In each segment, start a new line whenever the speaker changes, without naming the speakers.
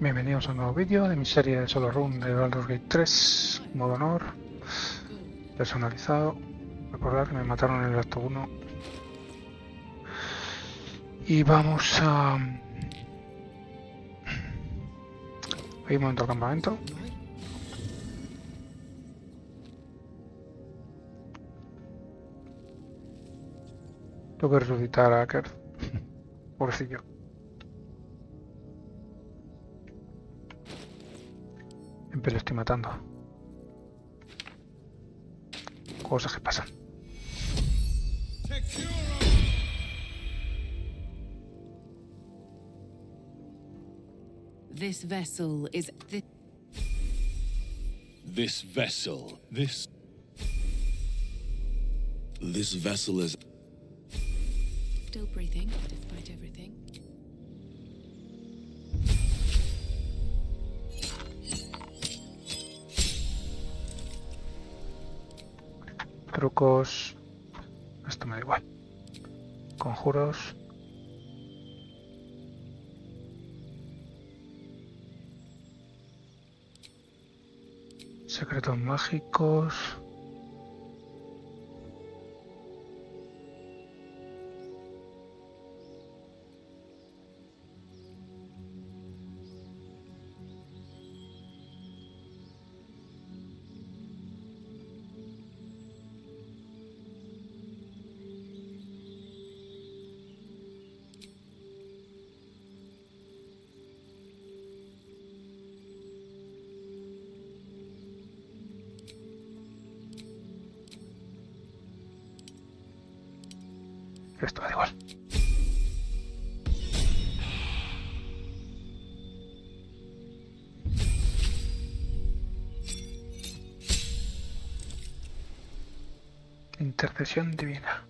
Bienvenidos a un nuevo vídeo de mi serie de solo run de Baldur 3, modo honor, personalizado. Recordad que me mataron en el acto 1. Y vamos a ir un momento al campamento. Tengo que resucitar a Aker. Pobrecillo. Siempre lo estoy matando. Cosas que pasan.
This vessel is
This vessel is
still breathing despite everything.
Trucos. Esto me da igual. Conjuros. Secretos mágicos. Esto me da igual. Intercesión divina.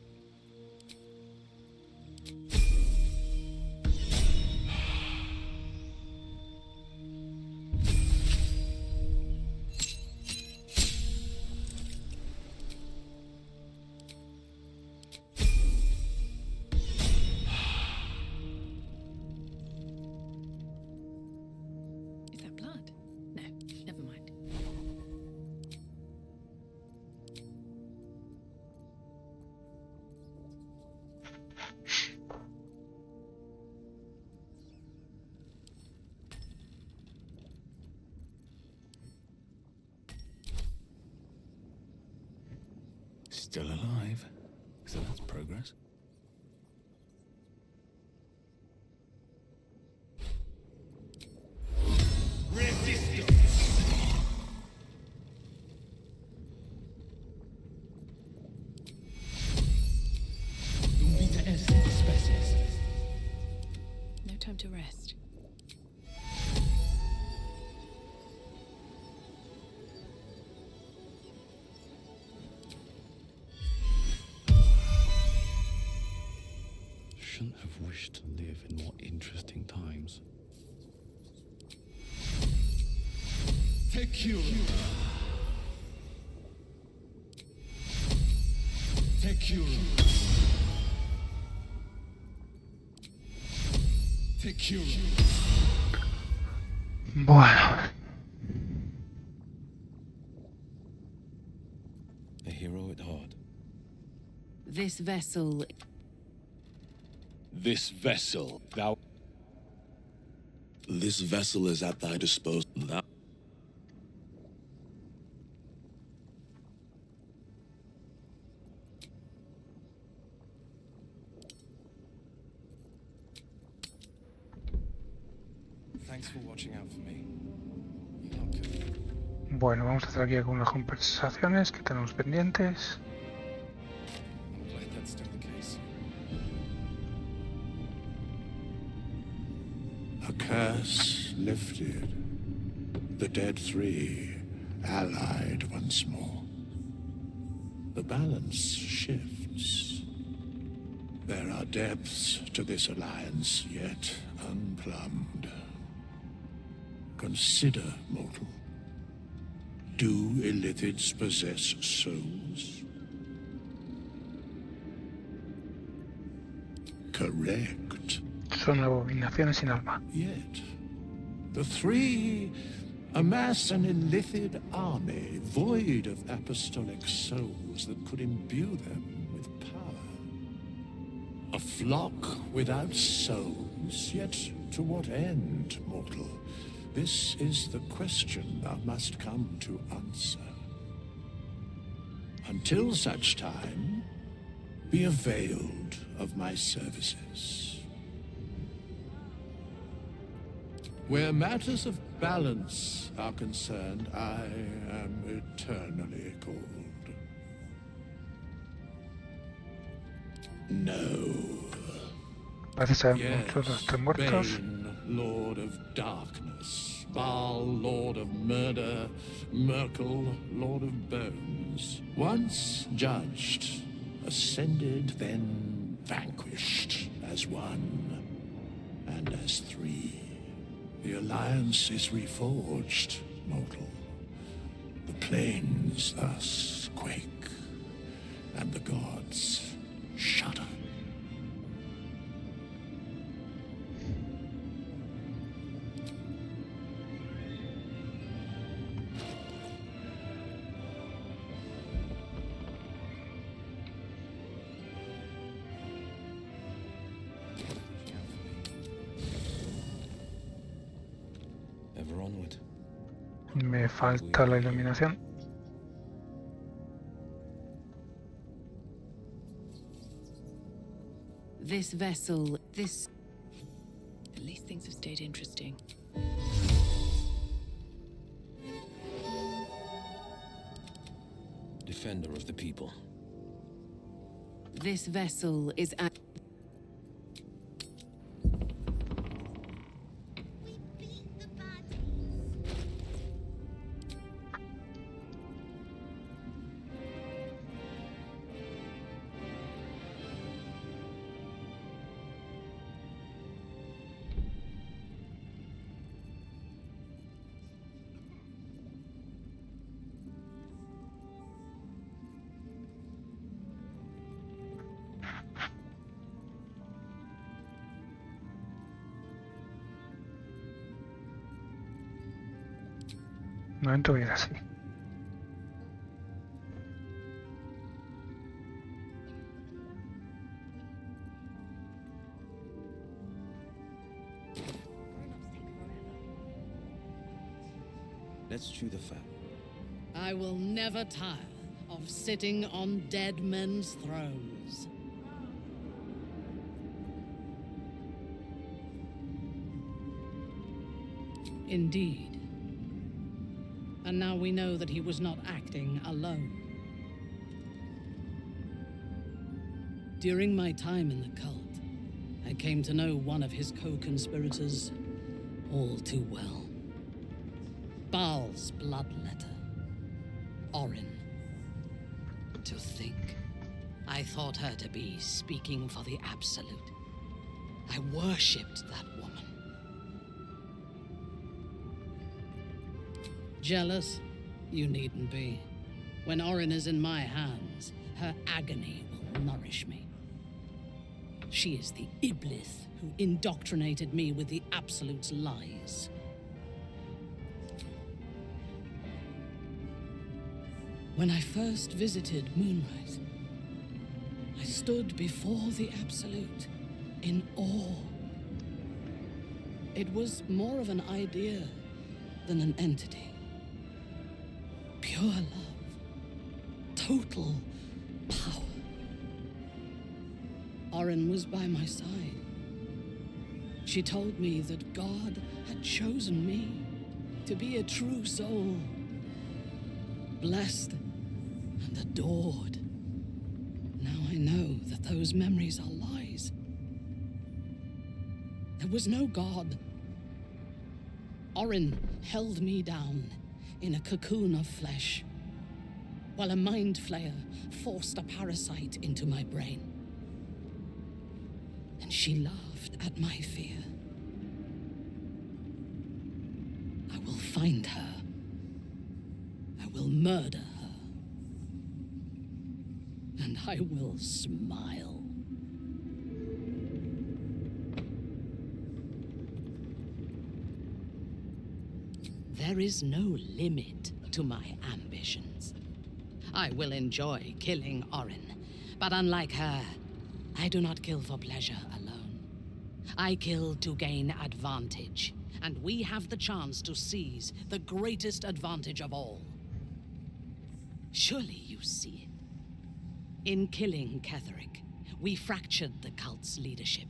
Is that blood? No, never mind.
still alive, so that's progress.
No time to rest.
Shouldn't have wished to live in more interesting times. Tequila. Tequila. Tequila.
Bueno.
A hero at heart.
This vessel
This vessel is at thy disposal. Thou. Thanks for watching out for me. You're not good.
Bueno, vamos a hacer aquí algunas compensaciones que tenemos pendientes.
I'm glad that's still the case.
A curse lifted. The dead three allied once more. The balance shifts. There are depths to this alliance yet unplumbed. Consider, mortal. Do illithids possess souls? Correct.
Son abominaciones sin alma.
Yet, The three amass an illithid army void of apostolic souls that could imbue them with power. A flock without souls, yet to what end, mortal? This is the question thou must come to answer. Until such time, be availed of my services. Where matters of balance are concerned, I am eternally cold. No.
Parece ser
Yes,
muchos de los tres muertos.
Bane, Lord of Darkness, Baal, Lord of Murder, Merkel, Lord of Bones. Once judged, ascended, then vanquished as one, and as three. The alliance is reforged, mortal. The plains thus quake, and the gods shudder.
Ever onward.
Me falta la iluminación.
This vessel, this... At least things have stayed interesting.
Defender of the people.
This vessel is at...
No en tu vida, sí.
Let's chew the fat.
I will never tire of sitting on dead men's thrones. Indeed. And now we know that he was not acting alone. During my time in the cult, I came to know one of his co-conspirators all too well. Baal's bloodletter, Orin. To think, I thought her to be speaking for the Absolute. I worshipped that woman. Jealous? You needn't be. When Orin is in my hands, her agony will nourish me. She is the Iblis who indoctrinated me with the Absolute's lies. When I first visited Moonrise, I stood before the Absolute in awe. It was more of an idea than an entity. Pure love. Total power. Orin was by my side. She told me that God had chosen me to be a true soul. Blessed and adored. Now I know that those memories are lies. There was no God. Orin held me down in a cocoon of flesh, while a mind flayer forced a parasite into my brain. And she laughed at my fear. I will find her. I will murder her. And I will smile. There is no limit to my ambitions. I will enjoy killing Orin, but unlike her, I do not kill for pleasure alone. I kill to gain advantage, and we have the chance to seize the greatest advantage of all. Surely you see it. In killing Ketheric, we fractured the cult's leadership.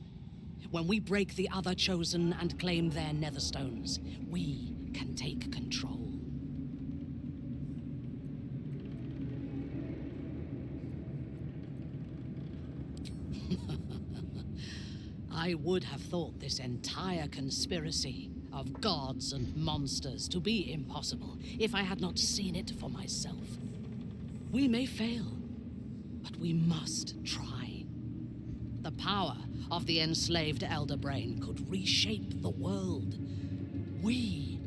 When we break the other chosen and claim their netherstones, we can take control. I would have thought this entire conspiracy of gods and monsters to be impossible if I had not seen it for myself. We may fail, but we must try. The power of the enslaved Elder Brain could reshape the world. We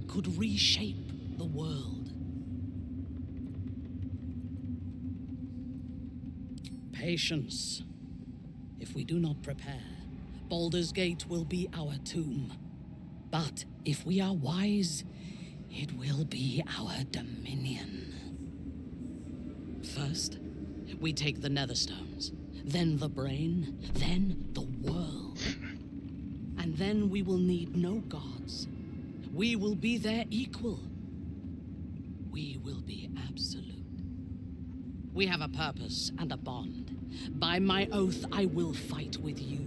could reshape the world. Patience. If we do not prepare, Baldur's Gate will be our tomb. But if we are wise, it will be our dominion. First, we take the netherstones, then the brain, then the world. And then we will need no gods. We will be their equal. We will be absolute. We have a purpose and a bond. By my oath, I will fight with you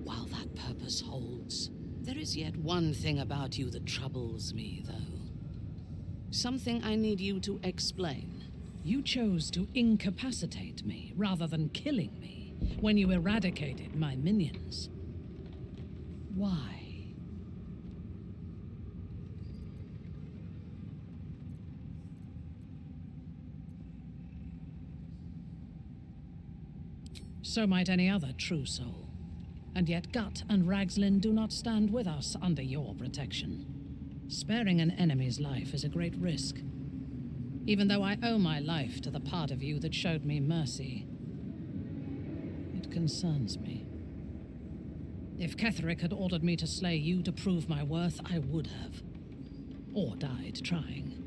while that purpose holds. There is yet one thing about you that troubles me, though. Something I need you to explain. You chose to incapacitate me rather than killing me when you eradicated my minions. Why? So might any other true soul. And yet Gut and Ragslin do not stand with us under your protection. Sparing an enemy's life is a great risk. Even though I owe my life to the part of you that showed me mercy, it concerns me. If Ketheric had ordered me to slay you to prove my worth, I would have. Or died trying.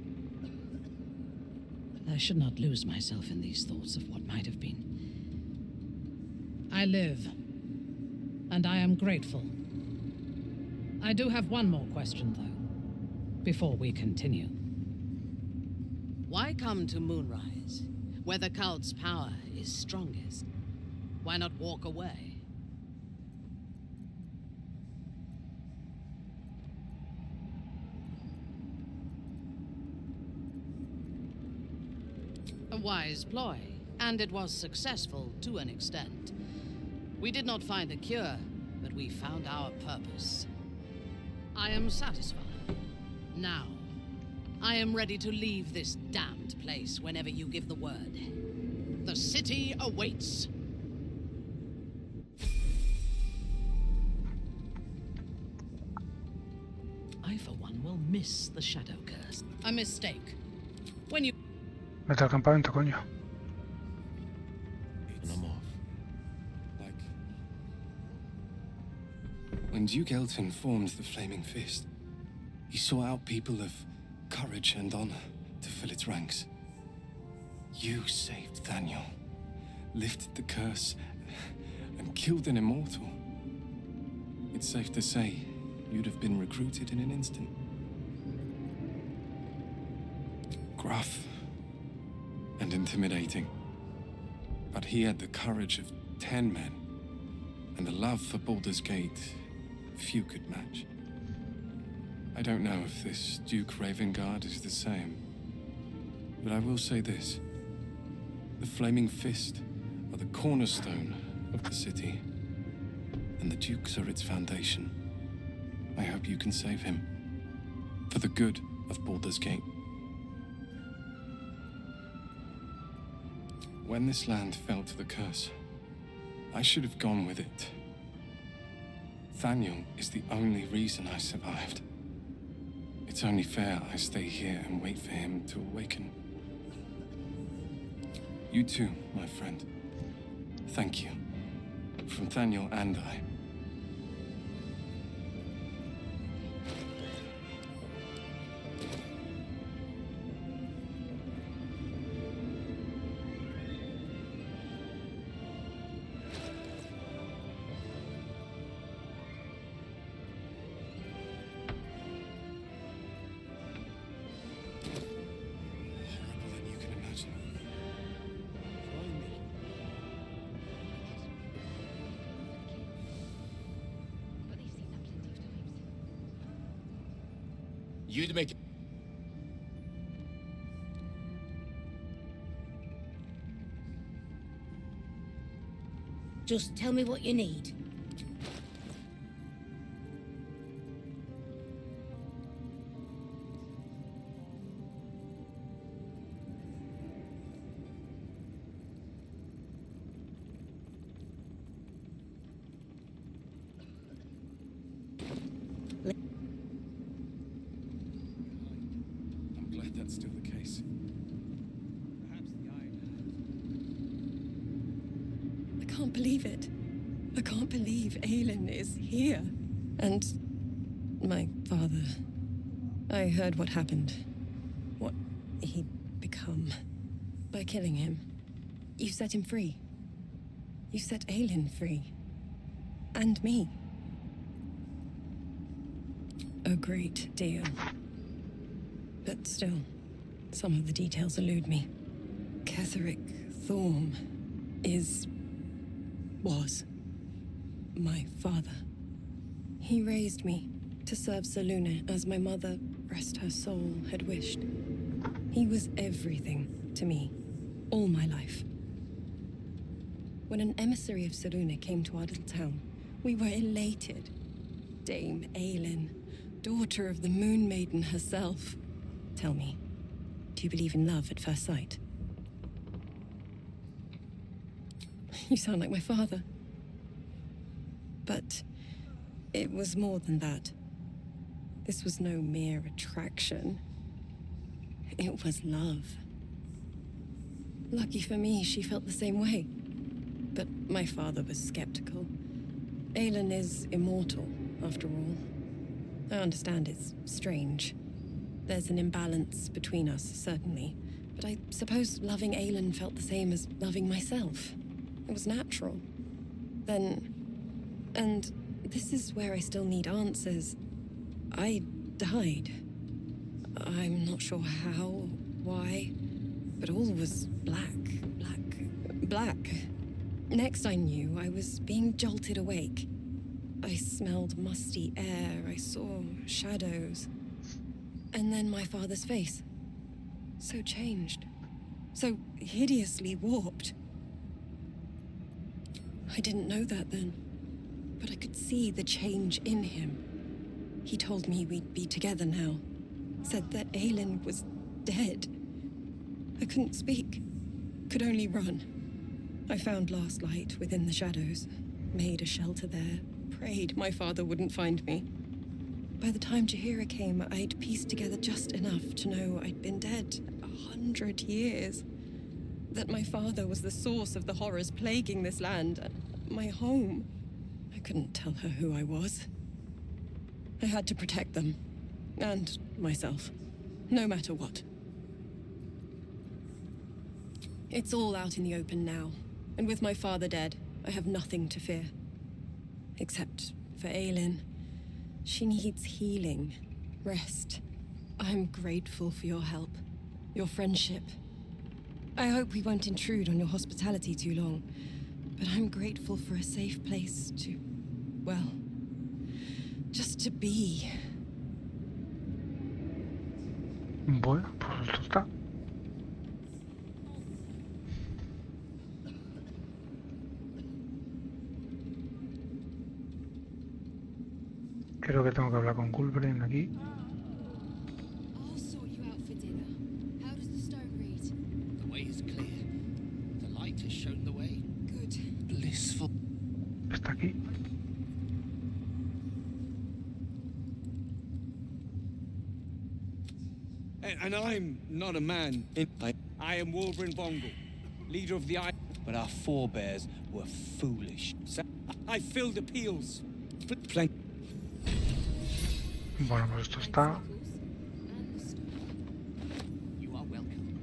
I should not lose myself in these thoughts of what might have been. I live, and I am grateful. I do have one more question, though, before we continue. Why come to Moonrise, where the cult's power is strongest? Why not walk away? A wise ploy, and it was successful to an extent. We did not find a cure, but we found our purpose. I am satisfied. Now, I am ready to leave this damned place whenever you give the word. The city awaits. I, for one, will miss the Shadow Curse. A mistake. When you...
Vete al campamento, coño.
And I'm off. Like when Duke Elton formed the Flaming Fist, he sought out people of courage and honor to fill its ranks. You saved Daniel, lifted the curse, and killed an immortal. It's safe to say you'd have been recruited in an instant. Gruff and intimidating, but he had the courage of 10 men, and the love for Baldur's Gate few could match. I don't know if this Duke Ravengard is the same, but I will say this. The Flaming Fist are the cornerstone of the city, and the Dukes are its foundation. I hope you can save him, for the good of Baldur's Gate. When this land fell to the curse, I should have gone with it. Thaniel is the only reason I survived. It's only fair I stay here and wait for him to awaken. You too, my friend. Thank you. From Thaniel and I.
You'd make it.
Just tell me what you need.
I'm glad that's still the case.
I can't believe it. I can't believe Aelin is here. And my father. I heard what happened. What he'd become. By killing him. You set him free. You set Aelin free. And me. A great deal. But still, some of the details elude me. Ketheric Thorm was my father. He raised me to serve Saluna as my mother, rest her soul, had wished. He was everything to me, all my life. When an emissary of Saluna came to our little town, we were elated. Dame Aelin, daughter of the Moon Maiden herself. Tell me, do you believe in love at first sight? You sound like my father. But it was more than that. This was no mere attraction. It was love. Lucky for me, she felt the same way. But my father was skeptical. Aelin is immortal, after all. I understand it's strange. There's an imbalance between us, certainly. But I suppose loving Aelin felt the same as loving myself. It was natural. And this is where I still need answers. I died. I'm not sure how, why, but all was black. Next I knew, I was being jolted awake. I smelled musty air, I saw shadows. And then my father's face. So changed. So hideously warped. I didn't know that then, but I could see the change in him. He told me we'd be together now. Said that Aelin was dead. I couldn't speak. Could only run. I found last light within the shadows. Made a shelter there. Prayed my father wouldn't find me. By the time Jaheira came, I'd pieced together just enough to know I'd been dead 100 years. That my father was the source of the horrors plaguing this land, my home. I couldn't tell her who I was. I had to protect them, and myself, no matter what. It's all out in the open now, and with my father dead, I have nothing to fear. Except for Aelin. She needs healing, rest. I'm grateful for your help, your friendship. I hope we won't intrude on your hospitality too long, but I'm grateful for a safe place to, well, just to be.
Bueno, pues esto está. Creo que tengo que hablar con Gulbren aquí.
I'll sort you out for dinner. How does the stone read?
The way is clear. The light has shown the way.
Good.
Blissful.
Está aquí.
And I'm not a man. I am Wolverine Bongle, leader of the Eye. But our forebears were foolish. So I filled appeals.
Bueno, pues esto está.
You are welcome.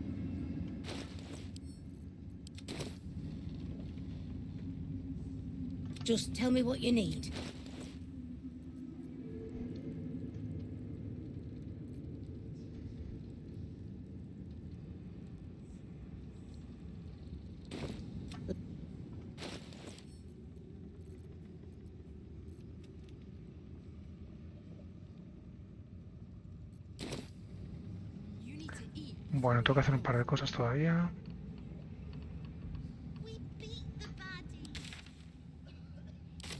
Just tell me what you need.
Bueno, tengo que hacer un par de cosas todavía.
We beat the baddie.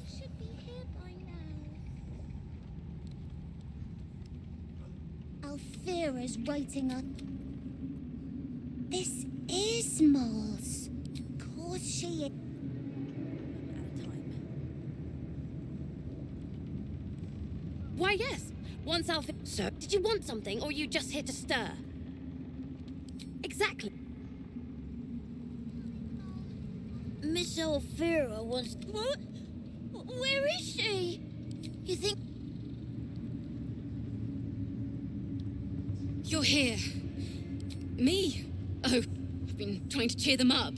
Should be here by now. Alfira's writing on. This is Moles. Course she is.
Why, yes. Once Alfira... So, did you want something, or are you just here to stir? Exactly.
Miss Alfira wants. What? Where is she? You think.
You're here. Me? Oh, I've been trying to cheer them up.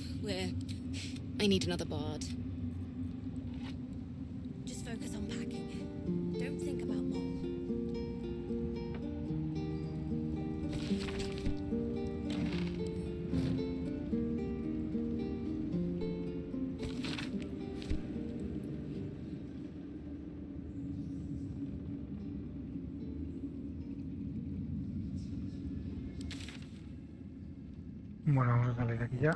I need another bard. Just focus on packing. Don't think about Mole.
Bueno, vamos a salir de aquí ya.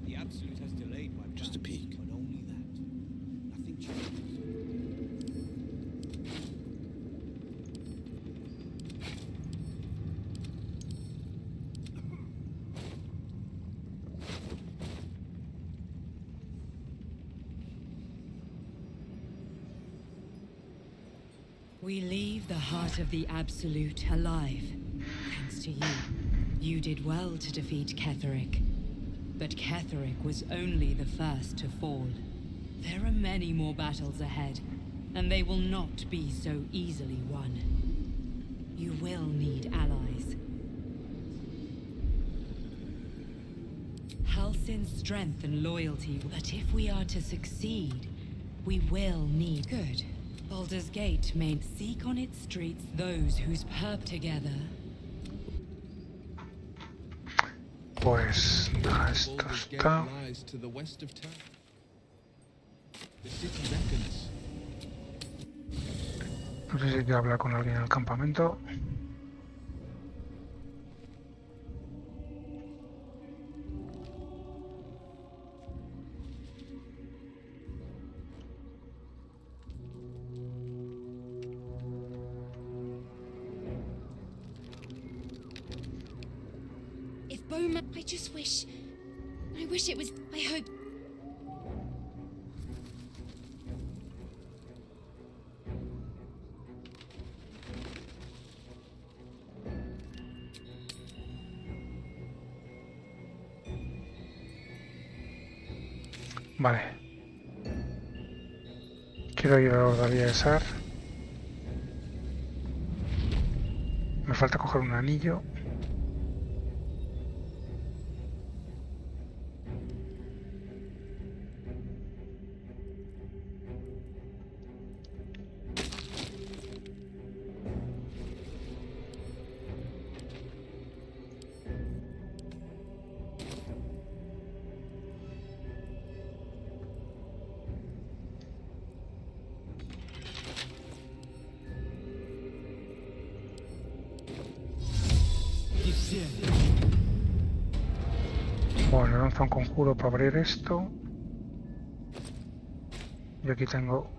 The Absolute has delayed my
Just a peek.
but only that. Nothing changes.
We leave the heart of the Absolute alive, thanks to you. You did well to defeat Ketheric. But Ketheric was only the first to fall. There are many more battles ahead, and they will not be so easily won. You will need allies. Halsin's strength and loyalty, but if we are to succeed, we will need good. Baldur's Gate may seek on its streets those whose together.
Pues nada, esto
Baldur's Gate
está.
lies to the west of town. The city beckons.
No sé si hay que hablar con alguien en el campamento.
If Bowman... I just wish... I wish it was... I hope...
Vale. Quiero ir a la ordalía de Sar. Me falta coger un anillo. Bueno, lanza un conjuro para abrir esto. Y aquí tengo...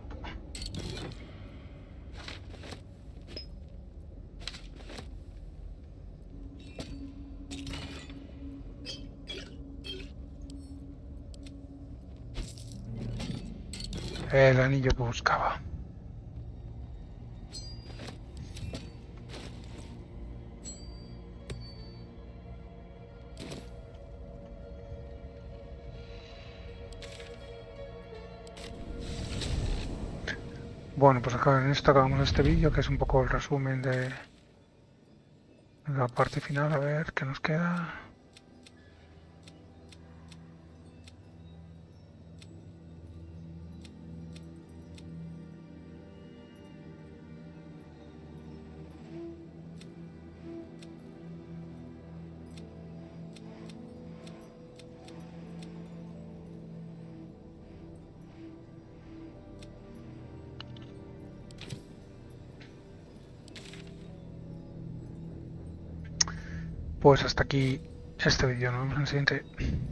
el anillo que buscaba. Bueno, pues en esto acabamos este vídeo, que es un poco el resumen de la parte final. A ver qué nos queda. Pues hasta aquí este vídeo, nos vemos en el siguiente.